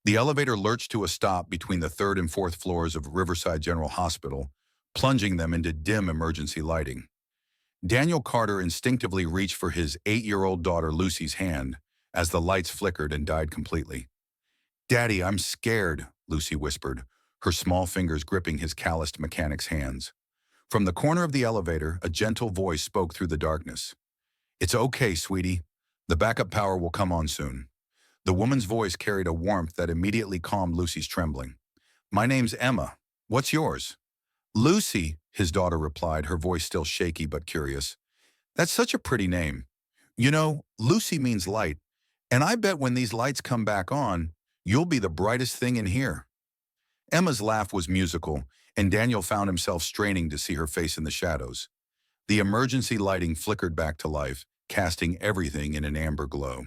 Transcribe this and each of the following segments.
The elevator lurched to a stop between the third and fourth floors of Riverside General Hospital, plunging them into dim emergency lighting. Daniel Carter instinctively reached for his 8-year-old daughter Lucy's hand as the lights flickered and died completely. "Daddy, I'm scared," Lucy whispered, her small fingers gripping his calloused mechanic's hands. From the corner of the elevator, a gentle voice spoke through the darkness. "It's okay, sweetie. The backup power will come on soon." The woman's voice carried a warmth that immediately calmed Lucy's trembling. "My name's Emma. What's yours?" "Lucy," his daughter replied, her voice still shaky but curious. "That's such a pretty name. You know, Lucy means light, and I bet when these lights come back on, you'll be the brightest thing in here." Emma's laugh was musical, and Daniel found himself straining to see her face in the shadows. The emergency lighting flickered back to life, casting everything in an amber glow.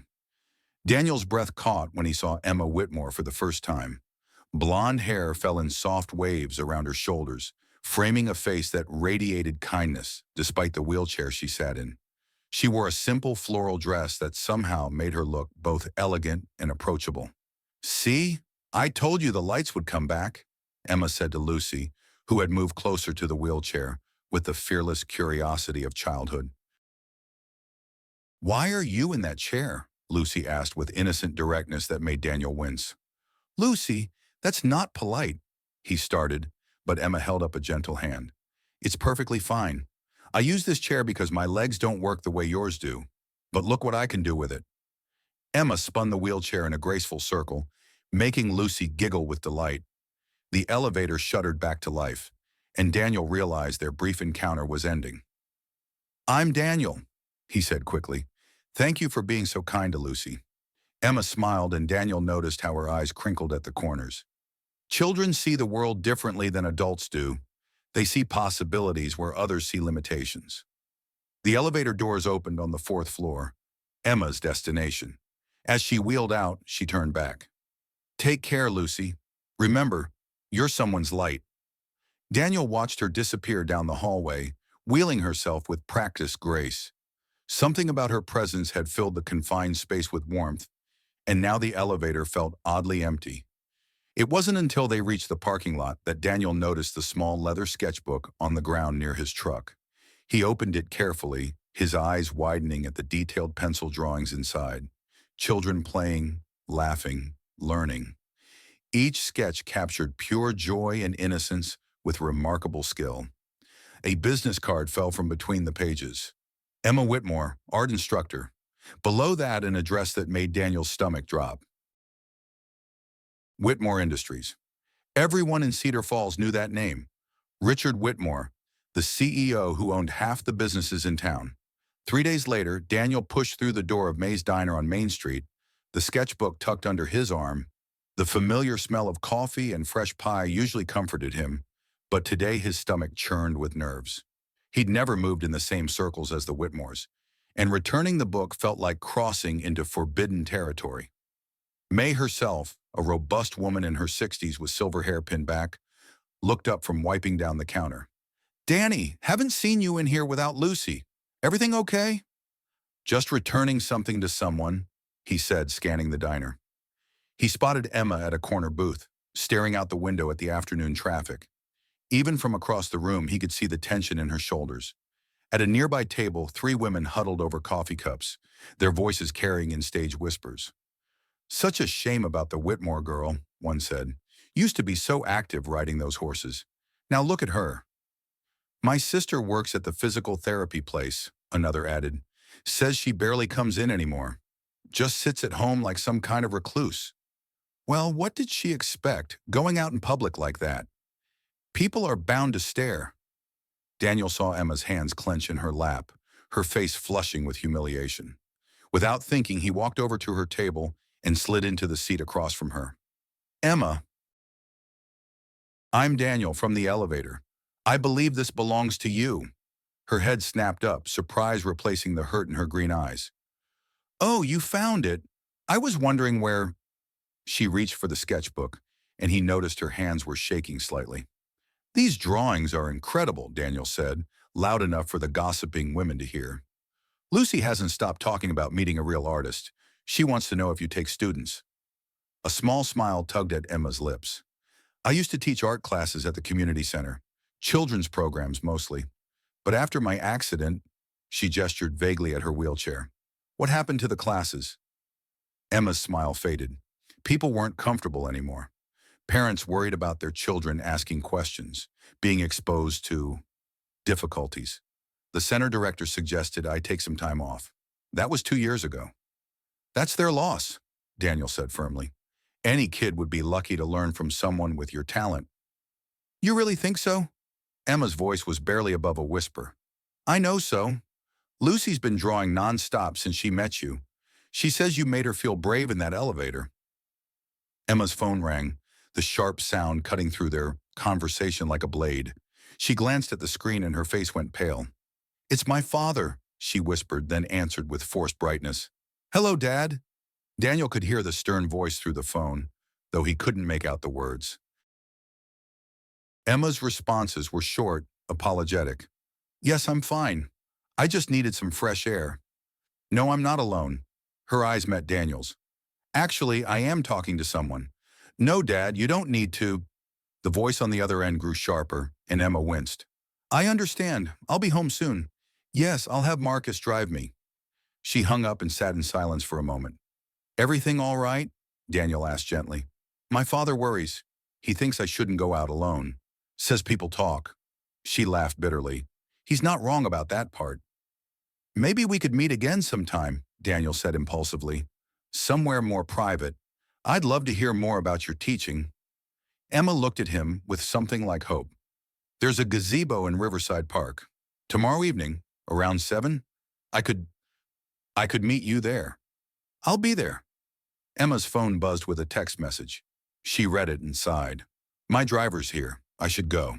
Daniel's breath caught when he saw Emma Whitmore for the first time. Blonde hair fell in soft waves around her shoulders, framing a face that radiated kindness despite the wheelchair she sat in. She wore a simple floral dress that somehow made her look both elegant and approachable. "See? I told you the lights would come back," Emma said to Lucy, who had moved closer to the wheelchair with the fearless curiosity of childhood. "Why are you in that chair?" Lucy asked with innocent directness that made Daniel wince. "Lucy, that's not polite," he started, but Emma held up a gentle hand. "It's perfectly fine. I use this chair because my legs don't work the way yours do, but look what I can do with it." Emma spun the wheelchair in a graceful circle, making Lucy giggle with delight. The elevator shuddered back to life, and Daniel realized their brief encounter was ending. "I'm Daniel," he said quickly. "Thank you for being so kind to Lucy." Emma smiled, and Daniel noticed how her eyes crinkled at the corners. Children see the world differently than adults do. They see possibilities where others see limitations. The elevator doors opened on the fourth floor, Emma's destination. As she wheeled out, she turned back. "Take care, Lucy. Remember, you're someone's light." Daniel watched her disappear down the hallway, wheeling herself with practiced grace. Something about her presence had filled the confined space with warmth, and now the elevator felt oddly empty. It wasn't until they reached the parking lot that Daniel noticed the small leather sketchbook on the ground near his truck. He opened it carefully, his eyes widening at the detailed pencil drawings inside. Children playing, laughing, learning. Each sketch captured pure joy and innocence with remarkable skill. A business card fell from between the pages. Emma Whitmore, art instructor. Below that, an address that made Daniel's stomach drop. Whitmore Industries. Everyone in Cedar Falls knew that name. Richard Whitmore, the CEO who owned half the businesses in town. 3 days later, Daniel pushed through the door of May's Diner on Main Street, the sketchbook tucked under his arm. The familiar smell of coffee and fresh pie usually comforted him, but today his stomach churned with nerves. He'd never moved in the same circles as the Whitmores, and returning the book felt like crossing into forbidden territory. May herself, a robust woman in her 60s with silver hair pinned back, looked up from wiping down the counter. "Danny, haven't seen you in here without Lucy. Everything okay?" "Just returning something to someone," he said, scanning the diner. He spotted Emma at a corner booth, staring out the window at the afternoon traffic. Even from across the room, he could see the tension in her shoulders. At a nearby table, 3 women huddled over coffee cups, their voices carrying in stage whispers. "Such a shame about the Whitmore girl," one said. "Used to be so active riding those horses. Now look at her." "My sister works at the physical therapy place," another added. "Says she barely comes in anymore. Just sits at home like some kind of recluse." Well, what did she expect, going out in public like that? People are bound to stare. Daniel saw Emma's hands clench in her lap, her face flushing with humiliation. Without thinking, he walked over to her table and slid into the seat across from her. "Emma, I'm Daniel from the elevator. I believe this belongs to you." Her head snapped up, surprise replacing the hurt in her green eyes. "Oh, you found it. I was wondering where—" She reached for the sketchbook, and he noticed her hands were shaking slightly. "These drawings are incredible," Daniel said, loud enough for the gossiping women to hear. "Lucy hasn't stopped talking about meeting a real artist. She wants to know if you take students." A small smile tugged at Emma's lips. I used to teach art classes at the community center, children's programs mostly. But after my accident, she gestured vaguely at her wheelchair. What happened to the classes? Emma's smile faded. People weren't comfortable anymore. Parents worried about their children asking questions, being exposed to difficulties. The center director suggested I take some time off. That was 2 years ago. That's their loss, Daniel said firmly. Any kid would be lucky to learn from someone with your talent. You really think so? Emma's voice was barely above a whisper. I know so. Lucy's been drawing nonstop since she met you. She says you made her feel brave in that elevator. Emma's phone rang, the sharp sound cutting through their conversation like a blade. She glanced at the screen and her face went pale. It's my father, she whispered, then answered with forced brightness. Hello, Dad. Daniel could hear the stern voice through the phone, though he couldn't make out the words. Emma's responses were short, apologetic. Yes, I'm fine. I just needed some fresh air. No, I'm not alone. Her eyes met Daniel's. Actually, I am talking to someone. No, Dad, you don't need to. The voice on the other end grew sharper, and Emma winced. I understand. I'll be home soon. Yes, I'll have Marcus drive me. She hung up and sat in silence for a moment. Everything all right? Daniel asked gently. My father worries. He thinks I shouldn't go out alone. Says people talk. She laughed bitterly. He's not wrong about that part. Maybe we could meet again sometime, Daniel said impulsively. Somewhere more private. I'd love to hear more about your teaching. Emma looked at him with something like hope. There's a gazebo in Riverside Park. Tomorrow evening, around 7, I could meet you there. I'll be there. Emma's phone buzzed with a text message. She read it and sighed. My driver's here. I should go.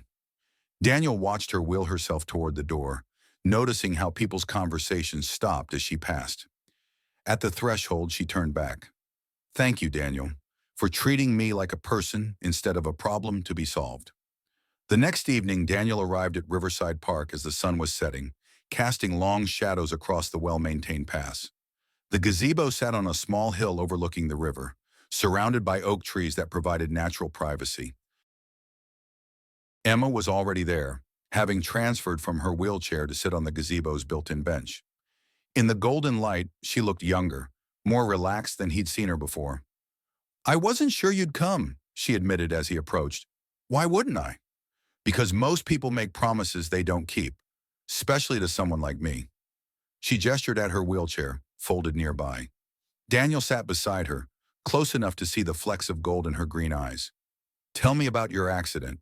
Daniel watched her wheel herself toward the door, noticing how people's conversations stopped as she passed. At the threshold, she turned back. Thank you, Daniel, for treating me like a person instead of a problem to be solved. The next evening, Daniel arrived at Riverside Park as the sun was setting, casting long shadows across the well-maintained pass. The gazebo sat on a small hill overlooking the river, surrounded by oak trees that provided natural privacy. Emma was already there, having transferred from her wheelchair to sit on the gazebo's built-in bench. In the golden light, she looked younger, more relaxed than he'd seen her before. I wasn't sure you'd come, she admitted as he approached. Why wouldn't I? Because most people make promises they don't keep, especially to someone like me. She gestured at her wheelchair, folded nearby. Daniel sat beside her, close enough to see the flecks of gold in her green eyes. Tell me about your accident.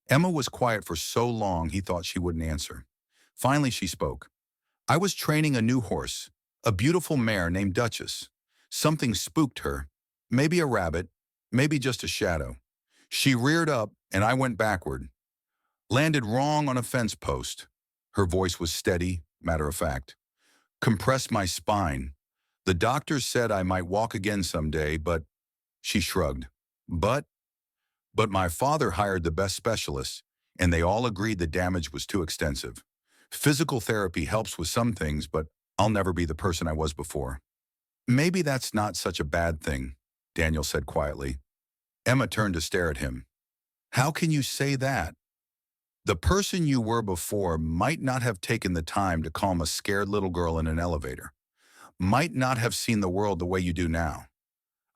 Emma was quiet for so long he thought she wouldn't answer. Finally, she spoke. I was training a new horse, a beautiful mare named Duchess. Something spooked her. Maybe a rabbit, maybe just a shadow. She reared up, and I went backward. Landed wrong on a fence post. Her voice was steady, matter-of-fact. Compressed my spine. The doctors said I might walk again someday, but... She shrugged. But my father hired the best specialists, and they all agreed the damage was too extensive. Physical therapy helps with some things, but I'll never be the person I was before. Maybe that's not such a bad thing, Daniel said quietly. Emma turned to stare at him. How can you say that? The person you were before might not have taken the time to calm a scared little girl in an elevator. Might not have seen the world the way you do now.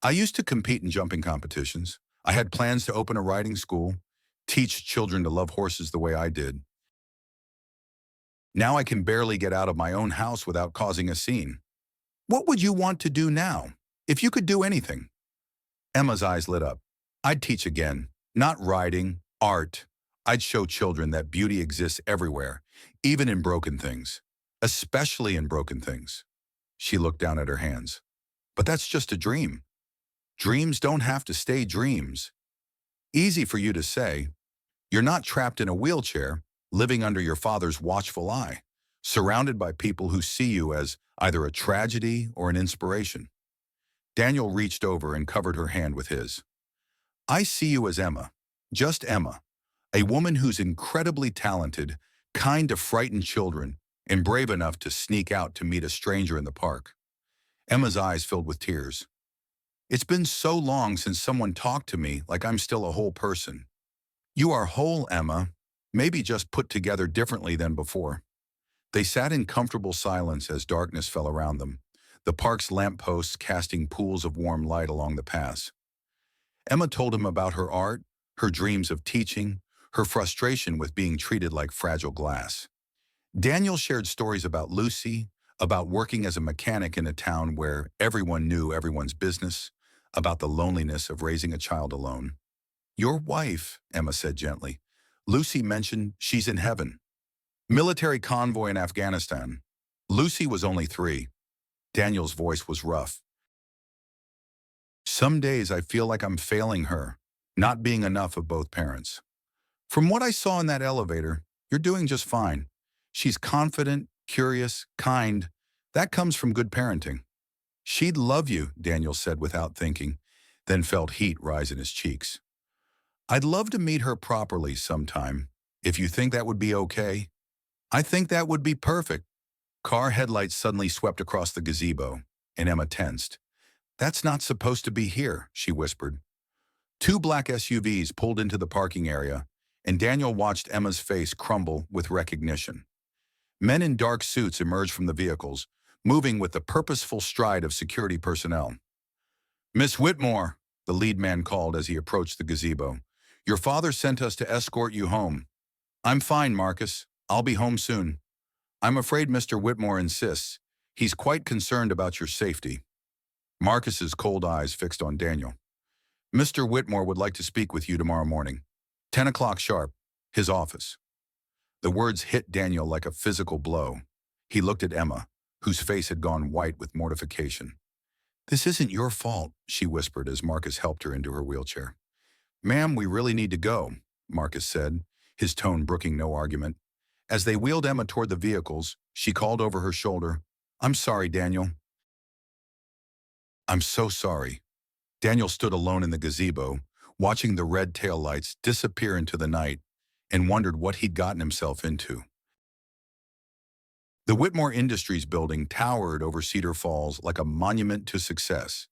I used to compete in jumping competitions. I had plans to open a riding school, teach children to love horses the way I did. Now I can barely get out of my own house without causing a scene. What would you want to do now, if you could do anything? Emma's eyes lit up. I'd teach again. Not riding, art. I'd show children that beauty exists everywhere, even in broken things. Especially in broken things. She looked down at her hands. But that's just a dream. Dreams don't have to stay dreams. Easy for you to say. You're not trapped in a wheelchair, living under your father's watchful eye, surrounded by people who see you as either a tragedy or an inspiration. Daniel reached over and covered her hand with his. I see you as Emma, just Emma, a woman who's incredibly talented, kind to frightened children, and brave enough to sneak out to meet a stranger in the park. Emma's eyes filled with tears. It's been so long since someone talked to me like I'm still a whole person. You are whole, Emma, maybe just put together differently than before. They sat in comfortable silence as darkness fell around them, the park's lampposts casting pools of warm light along the paths. Emma told him about her art, her dreams of teaching, her frustration with being treated like fragile glass. Daniel shared stories about Lucy, about working as a mechanic in a town where everyone knew everyone's business, about the loneliness of raising a child alone. Your wife, Emma said gently. Lucy mentioned she's in heaven. Military convoy in Afghanistan. Lucy was only 3. Daniel's voice was rough. Some days I feel like I'm failing her, not being enough of both parents. From what I saw in that elevator, you're doing just fine. She's confident, curious, kind. That comes from good parenting. She'd love you, Daniel said without thinking, then felt heat rise in his cheeks. I'd love to meet her properly sometime. If you think that would be okay, I think that would be perfect. Car headlights suddenly swept across the gazebo, and Emma tensed. That's not supposed to be here, she whispered. 2 black SUVs pulled into the parking area, and Daniel watched Emma's face crumble with recognition. Men in dark suits emerged from the vehicles, moving with the purposeful stride of security personnel. Miss Whitmore, the lead man called as he approached the gazebo. Your father sent us to escort you home. I'm fine, Marcus. I'll be home soon. I'm afraid Mr. Whitmore insists. He's quite concerned about your safety. Marcus's cold eyes fixed on Daniel. Mr. Whitmore would like to speak with you tomorrow morning. 10 o'clock sharp. His office. The words hit Daniel like a physical blow. He looked at Emma, whose face had gone white with mortification. This isn't your fault, she whispered as Marcus helped her into her wheelchair. Ma'am, we really need to go, Marcus said, his tone brooking no argument. As they wheeled Emma toward the vehicles, she called over her shoulder, I'm sorry, Daniel. I'm so sorry. Daniel stood alone in the gazebo, watching the red taillights disappear into the night, and wondered what he'd gotten himself into. The Whitmore Industries building towered over Cedar Falls like a monument to success,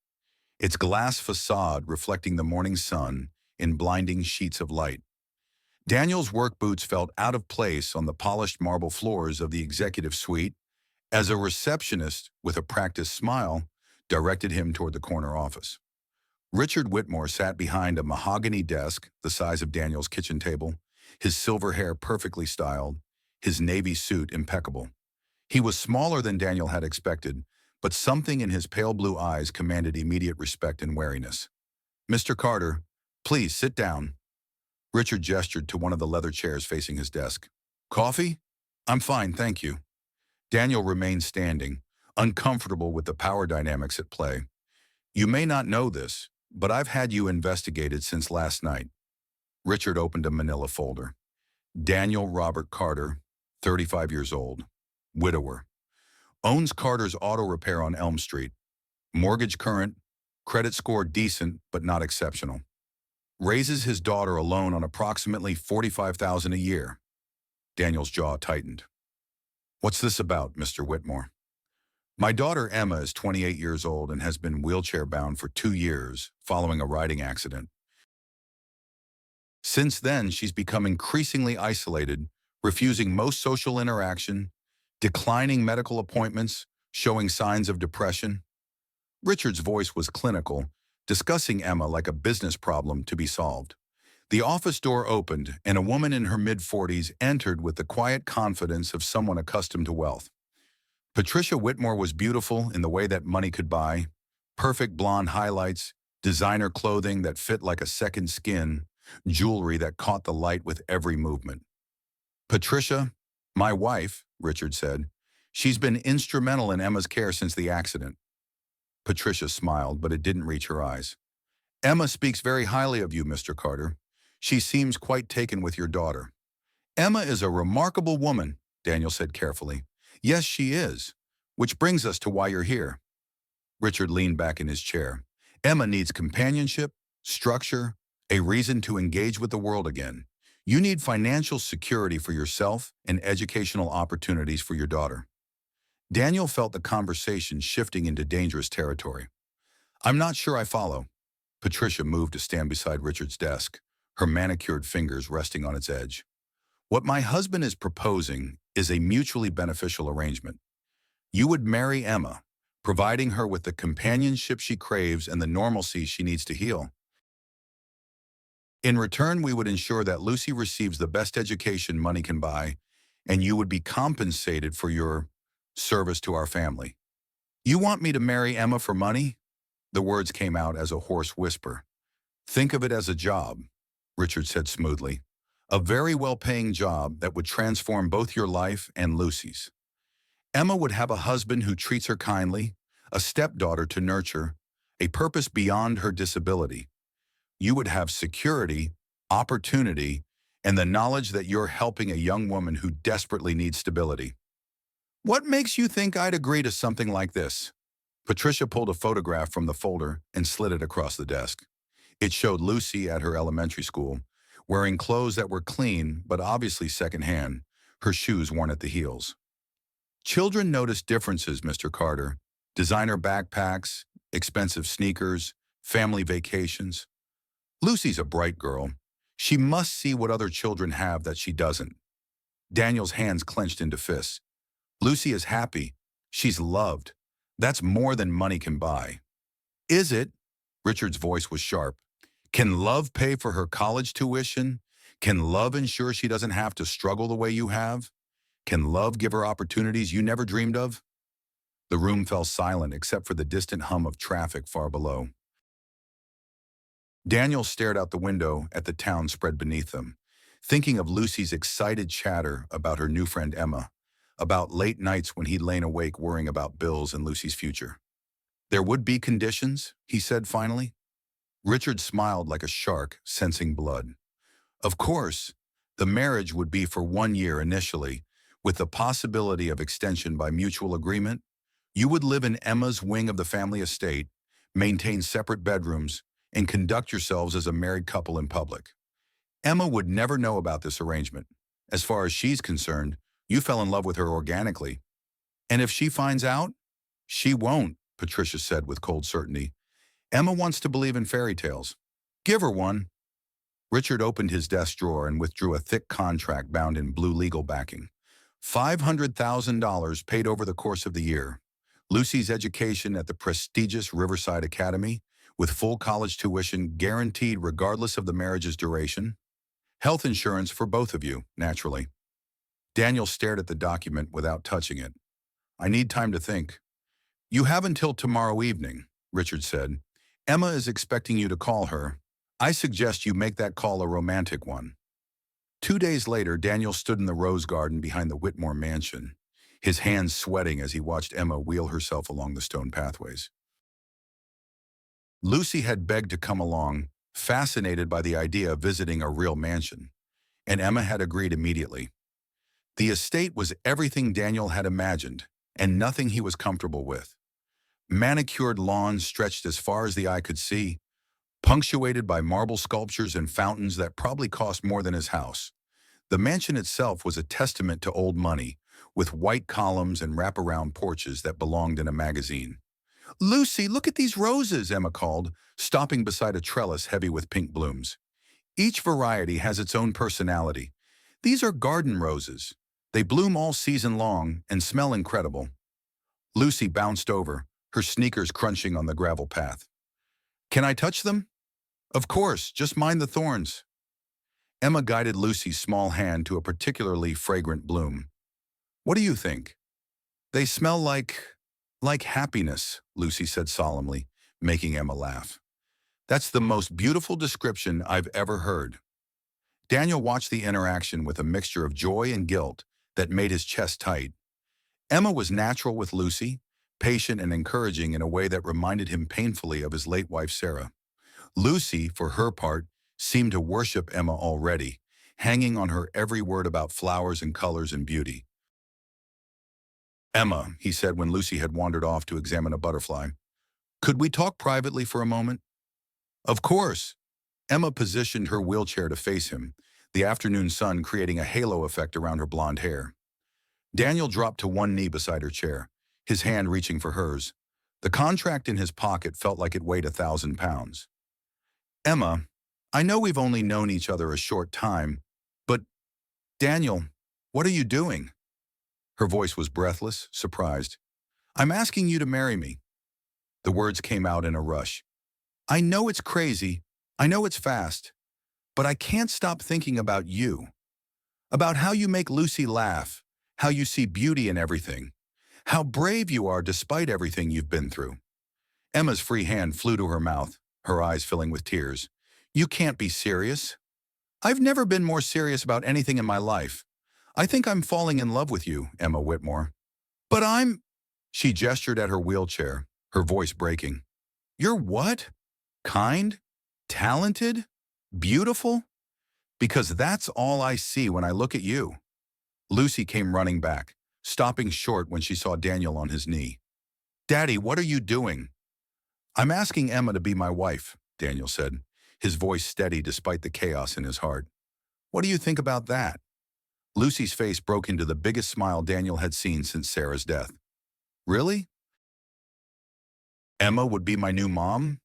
its glass facade reflecting the morning sun in blinding sheets of light. Daniel's work boots felt out of place on the polished marble floors of the executive suite as a receptionist, with a practiced smile, directed him toward the corner office. Richard Whitmore sat behind a mahogany desk the size of Daniel's kitchen table, his silver hair perfectly styled, his navy suit impeccable. He was smaller than Daniel had expected, but something in his pale blue eyes commanded immediate respect and wariness. Mr. Carter, please sit down. Richard gestured to one of the leather chairs facing his desk. Coffee? I'm fine, thank you. Daniel remained standing, uncomfortable with the power dynamics at play. You may not know this, but I've had you investigated since last night. Richard opened a manila folder. Daniel Robert Carter, 35 years old, widower. Owns Carter's Auto Repair on Elm Street. Mortgage current, credit score decent but not exceptional. Raises his daughter alone on approximately $45,000 a year. Daniel's jaw tightened. What's this about, Mr. Whitmore? My daughter Emma is 28 years old and has been wheelchair-bound for 2 years following a riding accident. Since then, she's become increasingly isolated, refusing most social interaction, declining medical appointments, showing signs of depression. Richard's voice was clinical, discussing Emma like a business problem to be solved. The office door opened, and a woman in her mid-40s entered with the quiet confidence of someone accustomed to wealth. Patricia Whitmore was beautiful in the way that money could buy, perfect blonde highlights, designer clothing that fit like a second skin, jewelry that caught the light with every movement. Patricia, my wife, Richard said. She's been instrumental in Emma's care since the accident. Patricia smiled, but it didn't reach her eyes. Emma speaks very highly of you, Mr. Carter. She seems quite taken with your daughter. Emma is a remarkable woman, Daniel said carefully. Yes, she is. Which brings us to why you're here. Richard leaned back in his chair. Emma needs companionship, structure, a reason to engage with the world again. You need financial security for yourself and educational opportunities for your daughter. Daniel felt the conversation shifting into dangerous territory. I'm not sure I follow. Patricia moved to stand beside Richard's desk, her manicured fingers resting on its edge. What my husband is proposing is a mutually beneficial arrangement. You would marry Emma, providing her with the companionship she craves and the normalcy she needs to heal. In return, we would ensure that Lucy receives the best education money can buy, and you would be compensated for your service to our family. You want me to marry Emma for money? The words came out as a hoarse whisper. Think of it as a job, Richard said smoothly. A very well-paying job that would transform both your life and Lucy's. Emma would have a husband who treats her kindly, a stepdaughter to nurture, a purpose beyond her disability. You would have security, opportunity, and the knowledge that you're helping a young woman who desperately needs stability. What makes you think I'd agree to something like this? Patricia pulled a photograph from the folder and slid it across the desk. It showed Lucy at her elementary school, wearing clothes that were clean but obviously secondhand, her shoes worn at the heels. Children notice differences, Mr. Carter. Designer backpacks, expensive sneakers, family vacations. Lucy's a bright girl. She must see what other children have that she doesn't. Daniel's hands clenched into fists. Lucy is happy. She's loved. That's more than money can buy. Is it? Richard's voice was sharp. Can love pay for her college tuition? Can love ensure she doesn't have to struggle the way you have? Can love give her opportunities you never dreamed of? The room fell silent except for the distant hum of traffic far below. Daniel stared out the window at the town spread beneath them, thinking of Lucy's excited chatter about her new friend Emma, about late nights when he'd lain awake worrying about bills and Lucy's future. There would be conditions, he said finally. Richard smiled like a shark, sensing blood. Of course, the marriage would be for 1 year initially, with the possibility of extension by mutual agreement. You would live in Emma's wing of the family estate, maintain separate bedrooms, and conduct yourselves as a married couple in public. Emma would never know about this arrangement. As far as she's concerned, you fell in love with her organically. And if she finds out? She won't, Patricia said with cold certainty. Emma wants to believe in fairy tales. Give her one. Richard opened his desk drawer and withdrew a thick contract bound in blue legal backing. $500,000 paid over the course of the year. Lucy's education at the prestigious Riverside Academy, with full college tuition guaranteed regardless of the marriage's duration. Health insurance for both of you, naturally. Daniel stared at the document without touching it. I need time to think. You have until tomorrow evening, Richard said. Emma is expecting you to call her. I suggest you make that call a romantic one. 2 days later, Daniel stood in the rose garden behind the Whitmore mansion, his hands sweating as he watched Emma wheel herself along the stone pathways. Lucy had begged to come along, fascinated by the idea of visiting a real mansion, and Emma had agreed immediately. The estate was everything Daniel had imagined, and nothing he was comfortable with. Manicured lawns stretched as far as the eye could see, punctuated by marble sculptures and fountains that probably cost more than his house. The mansion itself was a testament to old money, with white columns and wraparound porches that belonged in a magazine. Lucy, look at these roses, Emma called, stopping beside a trellis heavy with pink blooms. Each variety has its own personality. These are garden roses. They bloom all season long and smell incredible. Lucy bounced over, her sneakers crunching on the gravel path. Can I touch them? Of course, just mind the thorns. Emma guided Lucy's small hand to a particularly fragrant bloom. What do you think? They smell like happiness, Lucy said solemnly, making Emma laugh. That's the most beautiful description I've ever heard. Daniel watched the interaction with a mixture of joy and guilt that made his chest tight. Emma was natural with Lucy, patient and encouraging in a way that reminded him painfully of his late wife Sarah. Lucy, for her part, seemed to worship Emma already, hanging on her every word about flowers and colors and beauty. Emma, he said when Lucy had wandered off to examine a butterfly, could we talk privately for a moment? Of course. Emma positioned her wheelchair to face him, the afternoon sun creating a halo effect around her blonde hair. Daniel dropped to one knee beside her chair, his hand reaching for hers. The contract in his pocket felt like it weighed 1,000 pounds. Emma, I know we've only known each other a short time, but Daniel, what are you doing? Her voice was breathless, surprised. I'm asking you to marry me. The words came out in a rush. I know it's crazy. I know it's fast. But I can't stop thinking about you. About how you make Lucy laugh. How you see beauty in everything. How brave you are despite everything you've been through. Emma's free hand flew to her mouth, her eyes filling with tears. You can't be serious. I've never been more serious about anything in my life. I think I'm falling in love with you, Emma Whitmore. But I'm... She gestured at her wheelchair, her voice breaking. You're what? Kind? Talented? Beautiful? Because that's all I see when I look at you. Lucy came running back, stopping short when she saw Daniel on his knee. Daddy, what are you doing? I'm asking Emma to be my wife, Daniel said, his voice steady despite the chaos in his heart. What do you think about that? Lucy's face broke into the biggest smile Daniel had seen since Sarah's death. Really? Emma would be my new mom?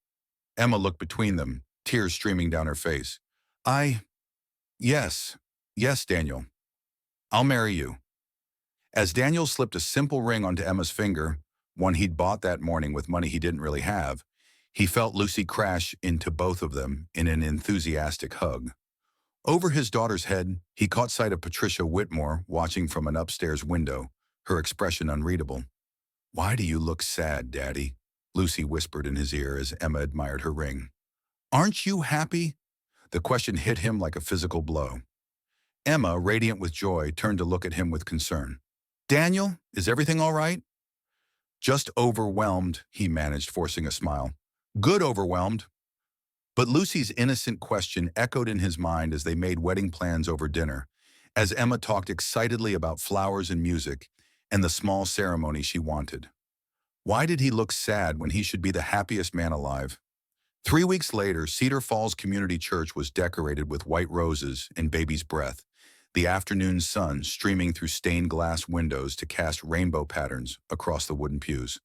Emma looked between them, tears streaming down her face. Yes, Daniel. I'll marry you. As Daniel slipped a simple ring onto Emma's finger, one he'd bought that morning with money he didn't really have, he felt Lucy crash into both of them in an enthusiastic hug. Over his daughter's head, he caught sight of Patricia Whitmore watching from an upstairs window, her expression unreadable. Why do you look sad, Daddy? Lucy whispered in his ear as Emma admired her ring. Aren't you happy? The question hit him like a physical blow. Emma, radiant with joy, turned to look at him with concern. Daniel, is everything all right? Just overwhelmed, he managed, forcing a smile. Good overwhelmed. But Lucy's innocent question echoed in his mind as they made wedding plans over dinner, as Emma talked excitedly about flowers and music and the small ceremony she wanted. Why did he look sad when he should be the happiest man alive? 3 weeks later, Cedar Falls Community Church was decorated with white roses and baby's breath, the afternoon sun streaming through stained glass windows to cast rainbow patterns across the wooden pews.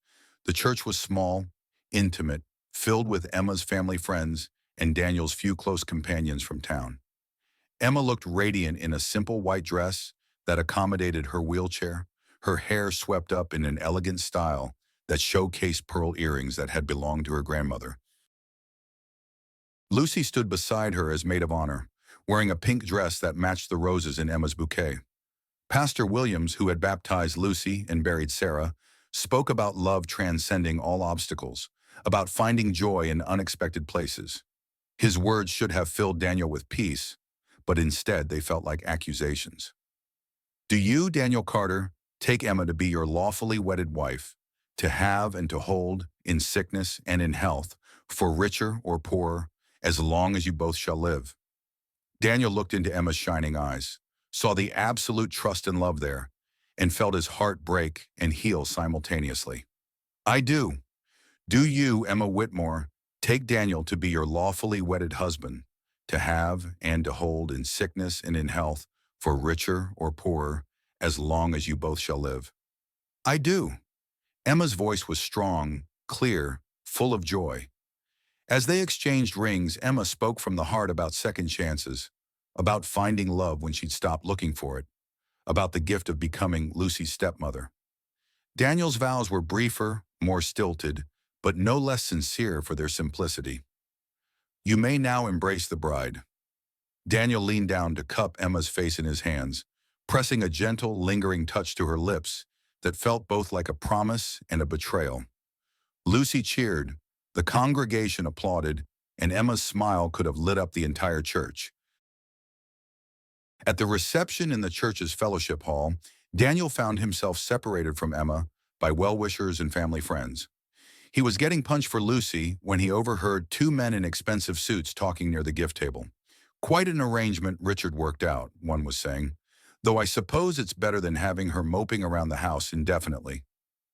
The church was small, intimate, filled with Emma's family friends and Daniel's few close companions from town. Emma looked radiant in a simple white dress that accommodated her wheelchair, her hair swept up in an elegant style that showcased pearl earrings that had belonged to her grandmother. Lucy stood beside her as maid of honor, wearing a pink dress that matched the roses in Emma's bouquet. Pastor Williams, who had baptized Lucy and buried Sarah, spoke about love transcending all obstacles, about finding joy in unexpected places. His words should have filled Daniel with peace, but instead they felt like accusations. Do you, Daniel Carter, take Emma to be your lawfully wedded wife, to have and to hold, in sickness and in health, for richer or poorer, as long as you both shall live? Daniel looked into Emma's shining eyes, saw the absolute trust and love there, and felt his heart break and heal simultaneously. I do. Do you, Emma Whitmore, take Daniel to be your lawfully wedded husband, to have and to hold in sickness and in health, for richer or poorer, as long as you both shall live? I do. Emma's voice was strong, clear, full of joy. As they exchanged rings, Emma spoke from the heart about second chances, about finding love when she'd stopped looking for it, about the gift of becoming Lucy's stepmother. Daniel's vows were briefer, more stilted, but no less sincere for their simplicity. You may now embrace the bride. Daniel leaned down to cup Emma's face in his hands, pressing a gentle, lingering touch to her lips that felt both like a promise and a betrayal. Lucy cheered, the congregation applauded, and Emma's smile could have lit up the entire church. At the reception in the church's fellowship hall, Daniel found himself separated from Emma by well-wishers and family friends. He was getting punched for Lucy when he overheard two men in expensive suits talking near the gift table. Quite an arrangement Richard worked out, one was saying, though I suppose it's better than having her moping around the house indefinitely.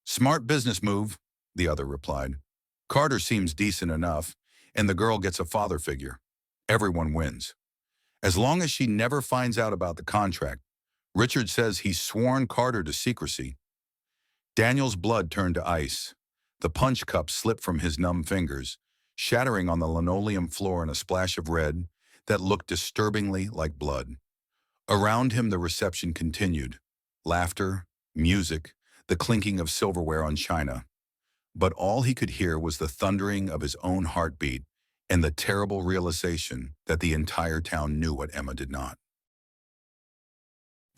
Smart business move, the other replied. Carter seems decent enough, and the girl gets a father figure. Everyone wins. As long as she never finds out about the contract, Richard says he's sworn Carter to secrecy. Daniel's blood turned to ice. The punch cup slipped from his numb fingers, shattering on the linoleum floor in a splash of red that looked disturbingly like blood. Around him, the reception continued. Laughter, music, the clinking of silverware on china. But all he could hear was the thundering of his own heartbeat and the terrible realization that the entire town knew what Emma did not.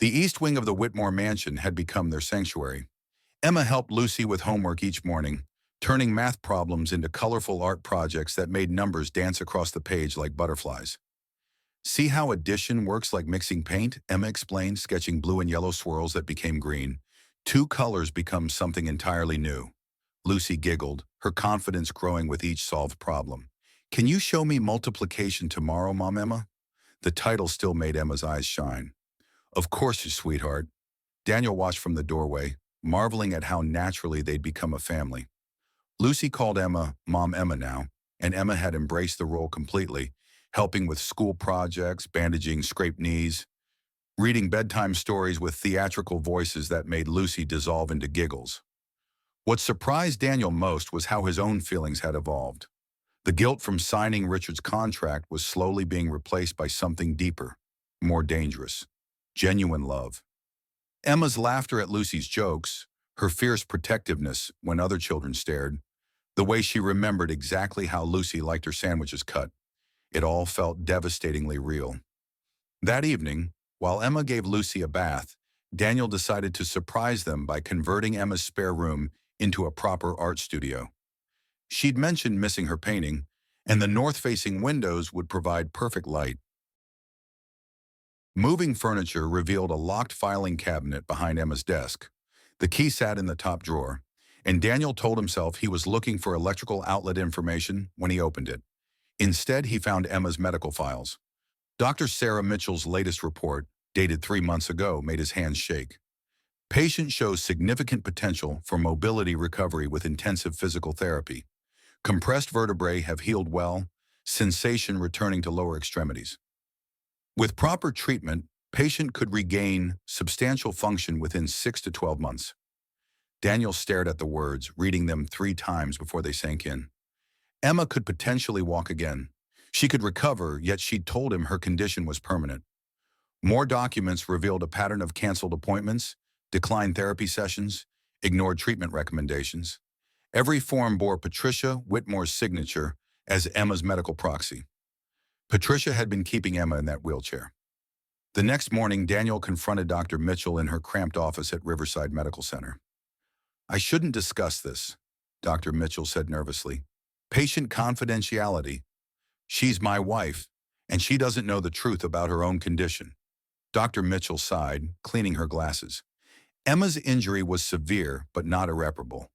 The east wing of the Whitmore mansion had become their sanctuary. Emma helped Lucy with homework each morning, turning math problems into colorful art projects that made numbers dance across the page like butterflies. "See how addition works like mixing paint?" Emma explained, sketching blue and yellow swirls that became green. "Two colors become something entirely new." Lucy giggled, her confidence growing with each solved problem. "Can you show me multiplication tomorrow, Mom Emma?" The title still made Emma's eyes shine. "Of course, you sweetheart." Daniel watched from the doorway, marveling at how naturally they'd become a family. Lucy called Emma Mom Emma now, and Emma had embraced the role completely, helping with school projects, bandaging scraped knees, reading bedtime stories with theatrical voices that made Lucy dissolve into giggles. What surprised Daniel most was how his own feelings had evolved. The guilt from signing Richard's contract was slowly being replaced by something deeper, more dangerous: genuine love. Emma's laughter at Lucy's jokes, her fierce protectiveness when other children stared, the way she remembered exactly how Lucy liked her sandwiches cut, it all felt devastatingly real. That evening, while Emma gave Lucy a bath, Daniel decided to surprise them by converting Emma's spare room into a proper art studio. She'd mentioned missing her painting, and the north-facing windows would provide perfect light. Moving furniture revealed a locked filing cabinet behind Emma's desk. The key sat in the top drawer, and Daniel told himself he was looking for electrical outlet information when he opened it. Instead, he found Emma's medical files. Dr. Sarah Mitchell's latest report, dated 3 months ago, made his hands shake. Patient shows significant potential for mobility recovery with intensive physical therapy. Compressed vertebrae have healed well, sensation returning to lower extremities. With proper treatment, patient could regain substantial function within 6 to 12 months. Daniel stared at the words, reading them 3 times before they sank in. Emma could potentially walk again. She could recover, yet she'd told him her condition was permanent. More documents revealed a pattern of canceled appointments, declined therapy sessions, ignored treatment recommendations. Every form bore Patricia Whitmore's signature as Emma's medical proxy. Patricia had been keeping Emma in that wheelchair. The next morning, Daniel confronted Dr. Mitchell in her cramped office at Riverside Medical Center. "I shouldn't discuss this," Dr. Mitchell said nervously. "Patient confidentiality. She's my wife, and she doesn't know the truth about her own condition." Dr. Mitchell sighed, cleaning her glasses. Emma's injury was severe but not irreparable.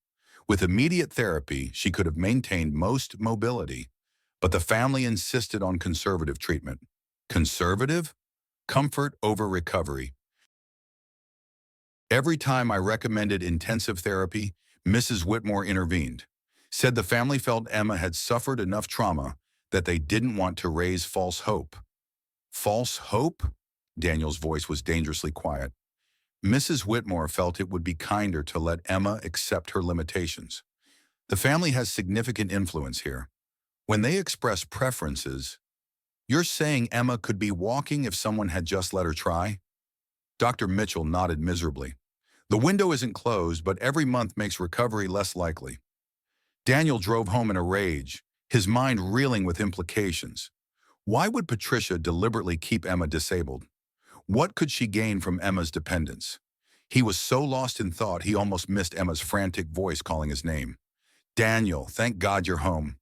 With immediate therapy, she could have maintained most mobility, but the family insisted on conservative treatment. Conservative? Comfort over recovery. Every time I recommended intensive therapy, Mrs. Whitmore intervened, said the family felt Emma had suffered enough trauma that they didn't want to raise false hope. False hope? Daniel's voice was dangerously quiet. Mrs. Whitmore felt it would be kinder to let Emma accept her limitations. The family has significant influence here. When they express preferences, "You're saying Emma could be walking if someone had just let her try?" Dr. Mitchell nodded miserably. "The window isn't closed, but every month makes recovery less likely." Daniel drove home in a rage, his mind reeling with implications. Why would Patricia deliberately keep Emma disabled? What could she gain from Emma's dependence? He was so lost in thought he almost missed Emma's frantic voice calling his name. "Daniel, thank God you're home."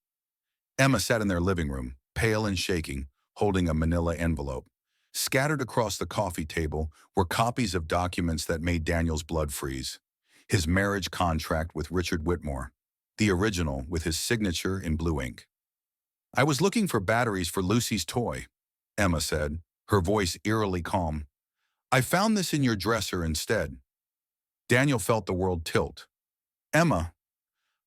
Emma sat in their living room, pale and shaking, holding a manila envelope. Scattered across the coffee table were copies of documents that made Daniel's blood freeze. His marriage contract with Richard Whitmore, the original with his signature in blue ink. "I was looking for batteries for Lucy's toy," Emma said, her voice eerily calm. "I found this in your dresser instead." Daniel felt the world tilt. "Emma,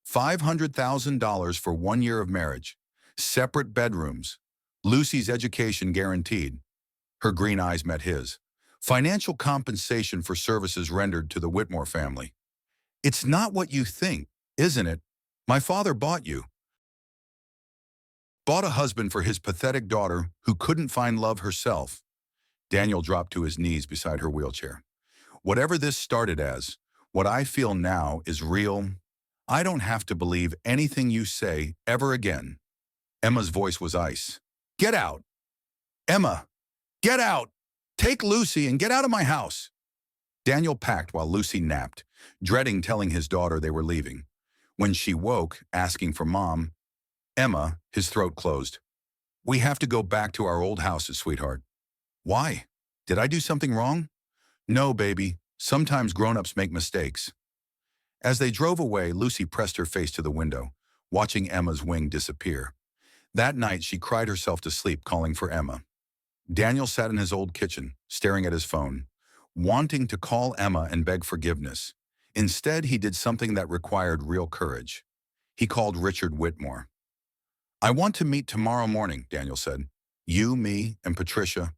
$500,000 for 1 year of marriage, separate bedrooms, Lucy's education guaranteed." Her green eyes met his. "Financial compensation for services rendered to the Whitmore family." "It's not what you think, isn't it?" My father bought a husband for his pathetic daughter who couldn't find love herself. Daniel dropped to his knees beside her wheelchair. Whatever this started as, what I feel now is real. I don't have to believe anything you say ever again. Emma's voice was ice. Get out! Emma! Get out! Take Lucy and get out of my house! Daniel packed while Lucy napped, dreading telling his daughter they were leaving. When she woke, asking for Mom, Emma, his throat closed. We have to go back to our old houses, sweetheart. Why? Did I do something wrong? No, baby. Sometimes grown-ups make mistakes. As they drove away, Lucy pressed her face to the window, watching Emma's wing disappear. That night, she cried herself to sleep, calling for Emma. Daniel sat in his old kitchen, staring at his phone, wanting to call Emma and beg forgiveness. Instead, he did something that required real courage. He called Richard Whitmore. I want to meet tomorrow morning, Daniel said. You, me, and Patricia.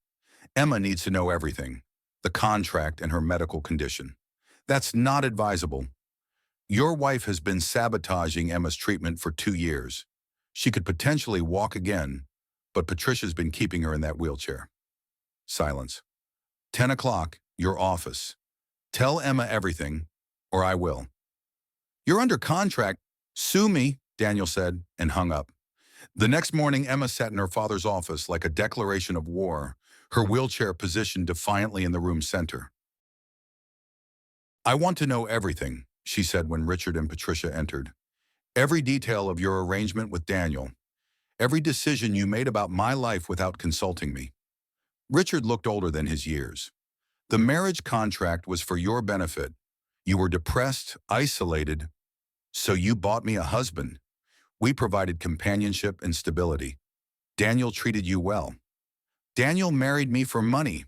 Emma needs to know everything, the contract and her medical condition. That's not advisable. Your wife has been sabotaging Emma's treatment for 2 years. She could potentially walk again, but Patricia's been keeping her in that wheelchair. Silence. 10 o'clock, your office. Tell Emma everything, or I will. You're under contract. Sue me, Daniel said, and hung up. The next morning, Emma sat in her father's office like a declaration of war, her wheelchair positioned defiantly in the room's center. I want to know everything, she said when Richard and Patricia entered. Every detail of your arrangement with Daniel. Every decision you made about my life without consulting me. Richard looked older than his years. The marriage contract was for your benefit. You were depressed, isolated, so you bought me a husband. We provided companionship and stability. Daniel treated you well. Daniel married me for money.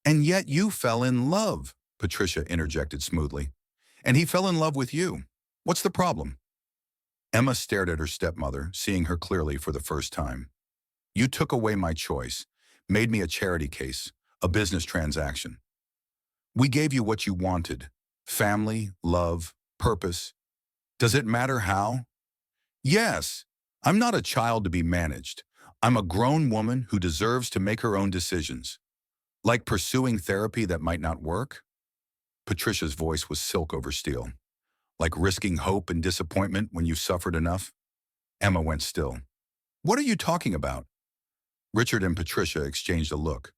And yet you fell in love, Patricia interjected smoothly. And he fell in love with you. What's the problem? Emma stared at her stepmother, seeing her clearly for the first time. You took away my choice, made me a charity case, a business transaction. We gave you what you wanted, family, love, purpose. Does it matter how? Yes, I'm not a child to be managed. I'm a grown woman who deserves to make her own decisions. Like pursuing therapy that might not work? Patricia's voice was silk over steel. Like risking hope and disappointment when you've suffered enough? Emma went still. What are you talking about? Richard and Patricia exchanged a look.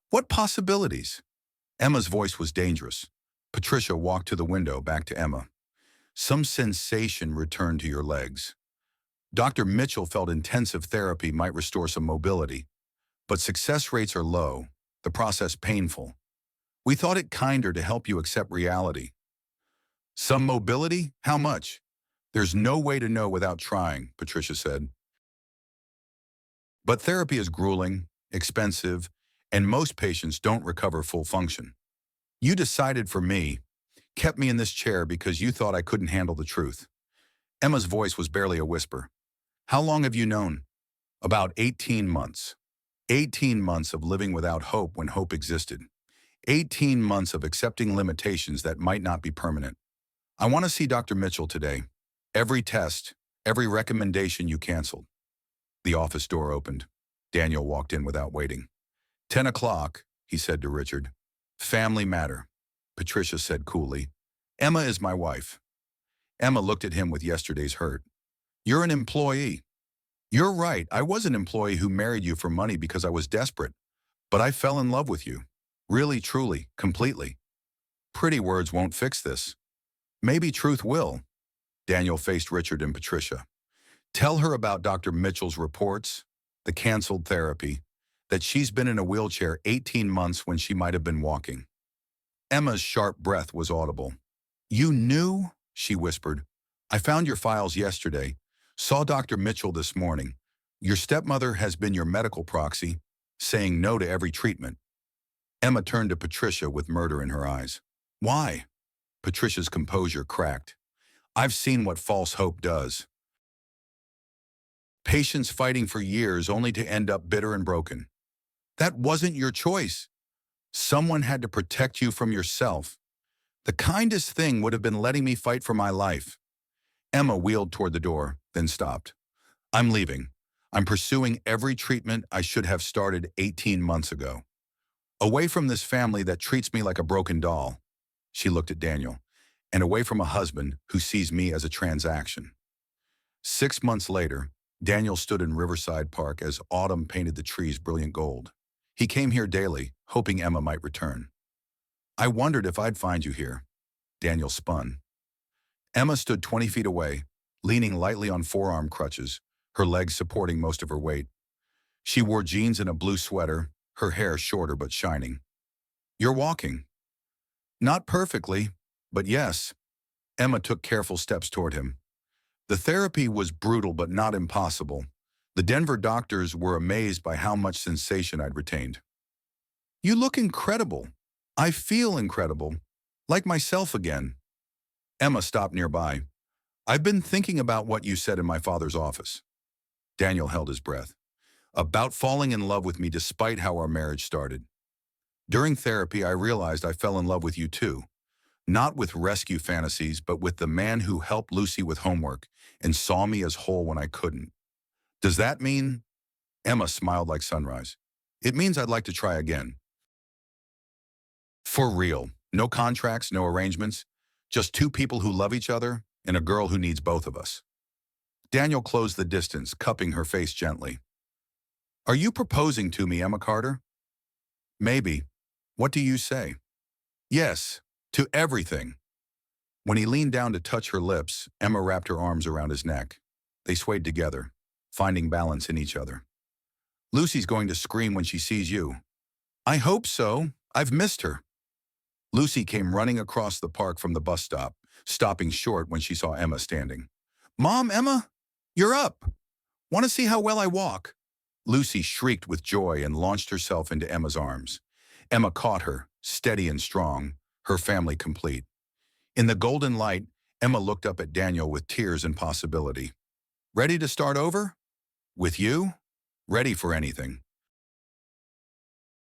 What possibilities? Emma's voice was dangerous. Patricia walked to the window, back to Emma. Some sensation returned to your legs. Dr. Mitchell felt intensive therapy might restore some mobility, but success rates are low, the process painful. We thought it kinder to help you accept reality. Some mobility? How much? There's no way to know without trying, Patricia said. But therapy is grueling, expensive, and most patients don't recover full function. You decided for me, kept me in this chair because you thought I couldn't handle the truth. Emma's voice was barely a whisper. How long have you known? About 18 months. 18 months of living without hope when hope existed. 18 months of accepting limitations that might not be permanent. I want to see Dr. Mitchell today. Every test, every recommendation you canceled. The office door opened. Daniel walked in without waiting. 10 o'clock, he said to Richard. Family matter, Patricia said coolly. Emma is my wife. Emma looked at him with yesterday's hurt. You're an employee. You're right, I was an employee who married you for money because I was desperate. But I fell in love with you. Really, truly, completely. Pretty words won't fix this. Maybe truth will. Daniel faced Richard and Patricia. Tell her about Dr. Mitchell's reports, the canceled therapy, that she's been in a wheelchair 18 months when she might have been walking. Emma's sharp breath was audible. You knew? She whispered. I found your files yesterday. Saw Dr. Mitchell this morning. Your stepmother has been your medical proxy, saying no to every treatment. Emma turned to Patricia with murder in her eyes. Why? Patricia's composure cracked. I've seen what false hope does. Patients fighting for years only to end up bitter and broken. That wasn't your choice. Someone had to protect you from yourself. The kindest thing would have been letting me fight for my life. Emma wheeled toward the door, then stopped. I'm leaving. I'm pursuing every treatment I should have started 18 months ago. Away from this family that treats me like a broken doll. She looked at Daniel. And away from a husband who sees me as a transaction. 6 months later, Daniel stood in Riverside Park as autumn painted the trees brilliant gold. He came here daily, hoping Emma might return. I wondered if I'd find you here. Daniel spun. Emma stood 20 feet away, leaning lightly on forearm crutches, her legs supporting most of her weight. She wore jeans and a blue sweater, her hair shorter but shining. You're walking. Not perfectly, but yes. Emma took careful steps toward him. The therapy was brutal but not impossible. The Denver doctors were amazed by how much sensation I'd retained. You look incredible. I feel incredible. Like myself again. Emma stopped nearby. I've been thinking about what you said in my father's office. Daniel held his breath. About falling in love with me despite how our marriage started. During therapy, I realized I fell in love with you too. Not with rescue fantasies, but with the man who helped Lucy with homework and saw me as whole when I couldn't. Does that mean? Emma smiled like sunrise. It means I'd like to try again. For real. No contracts, no arrangements. Just two people who love each other and a girl who needs both of us. Daniel closed the distance, cupping her face gently. Are you proposing to me, Emma Carter? Maybe. What do you say? Yes, to everything. When he leaned down to touch her lips, Emma wrapped her arms around his neck. They swayed together, finding balance in each other. Lucy's going to scream when she sees you. I hope so. I've missed her. Lucy came running across the park from the bus stop, stopping short when she saw Emma standing. Mom, Emma, you're up. Want to see how well I walk? Lucy shrieked with joy and launched herself into Emma's arms. Emma caught her, steady and strong, her family complete. In the golden light, Emma looked up at Daniel with tears and possibility. Ready to start over? With you? Ready for anything.